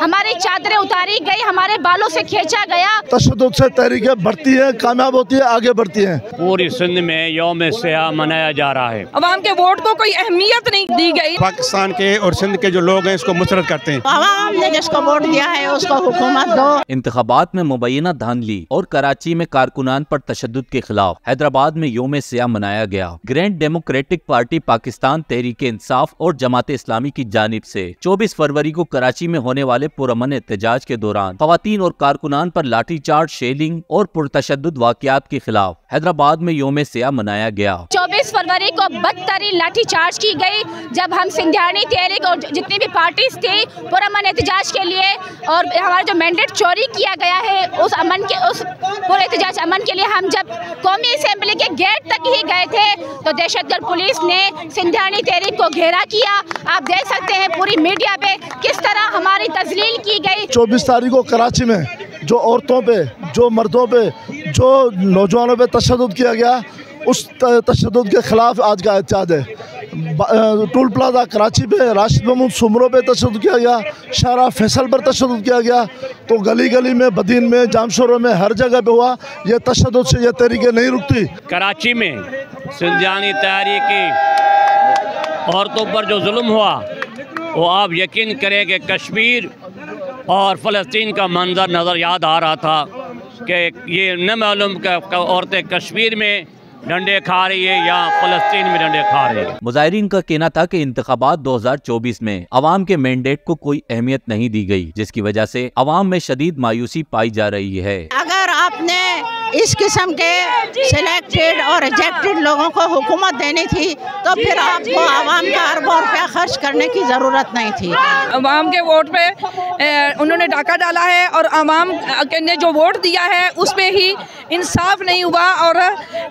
हमारी चादरें उतारी गई, हमारे बालों से खींचा गया। तशद्दुद से तहरीकें बढ़ती है, कामयाब होती है, आगे बढ़ती है। पूरी सिंध में यौम सियाह मनाया जा रहा है। अवाम के वोट को कोई अहमियत नहीं दी गई। पाकिस्तान के और सिंध के जो लोग हैं इसको मुसरत करते हैं। अवाम ने जिसको वोट दिया है उसको हुकूमत दो। इंतखाबात में मुबैना धांधली और कराची में कारकुनान पर तशद्दुद के खिलाफ हैदराबाद में यौम सियाह मनाया गया। Grand democratic party Pakistan Tehreek Insaf और जमात इस्लामी की जानिब से 24 फरवरी को कराची में होने वाले पुरअमन एहतजाज के दौरान खवातीन और कारकुनान पर लाठीचार्ज, शेलिंग और पुरतशद्दुद वाक़यात के खिलाफ हैदराबाद में यौम सियाह मनाया गया। 24 फरवरी को बदतरीन लाठीचार्ज की गई, जब हम सिंधियानी तहरीक और जितनी भी पार्टीज थी पुरअमन एहतजाज के लिए, और हमारा जो मैंडेट चोरी किया गया है उस पूरे एहतजाज अमन के लिए, हम जब कौमी असेंबली के गेट तक ही गए थे तो दहशतगर्द पुलिस ने सिंधियानी तहरीक को घेरा किया। आप देख सकते हैं पूरी मीडिया पे किस तरह हमारी तजलील की गई। 24 तारीख को कराची में जो औरतों पे, जो मर्दों पे, जो नौजवानों पे तशद्दुद किया गया, उस तशद्दुद के खिलाफ आज का एहतजाज है। टूल प्लाजा कराची पे, राशिद महमूद सुमरों पे तशद्दुद किया गया, शाहरा फैसल पर तशद्दुद किया गया, तो गली गली में, बदीन में, जामशोरों में, हर जगह पे हुआ। ये तशद्दुद से ये तहरीकें नहीं रुकती। कराची में सिंधियानी तहरीक की औरतों पर जो जुल्म हुआ वो आप यकीन करें कि कश्मीर और फ़लस्तीन का मंजर नज़र याद आ रहा था कि ये न मालूम कि औरतें कश्मीर में डंडे खा रही है या फ़लस्तीन में डंडे खा रही है। मुजाहिरीन का कहना था कि इंतखाबात 2024 में अवाम के मैंडेट को कोई अहमियत नहीं दी गई, जिसकी वजह से अवाम में शदीद मायूसी पाई जा रही है। अगर आपने इस किस्म के सिलेक्टेड और रिजेक्टेड लोगों को हुकूमत देनी थी तो फिर आपको आवाम का अरबों रुपया खर्च करने की ज़रूरत नहीं थी। आवाम के वोट पे उन्होंने डाका डाला है और आवाम ने जो वोट दिया है उस पे ही इंसाफ नहीं हुआ, और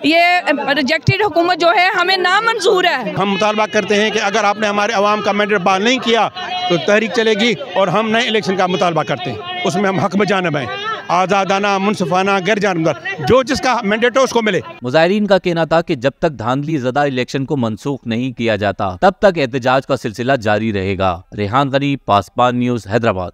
ये रिजेक्टेड हुकूमत जो है हमें नामंजूर है। हम मुतालबा करते हैं कि अगर आपने हमारे अवाम का मैंडेट बहाल नहीं किया तो तहरीक चलेगी, और हम नए इलेक्शन का मुतालबा करते हैं। उसमें हम हक बजानब हैं, आज़ादाना, मुनसिफाना, गैर जानबदार, जो जिसका मैंडेट हो उसको मिले। मुजाहिरीन का कहना था कि जब तक धांधली ज़दा इलेक्शन को मनसूख नहीं किया जाता तब तक एहतजाज का सिलसिला जारी रहेगा। रेहान गनी, पासबान न्यूज़, हैदराबाद।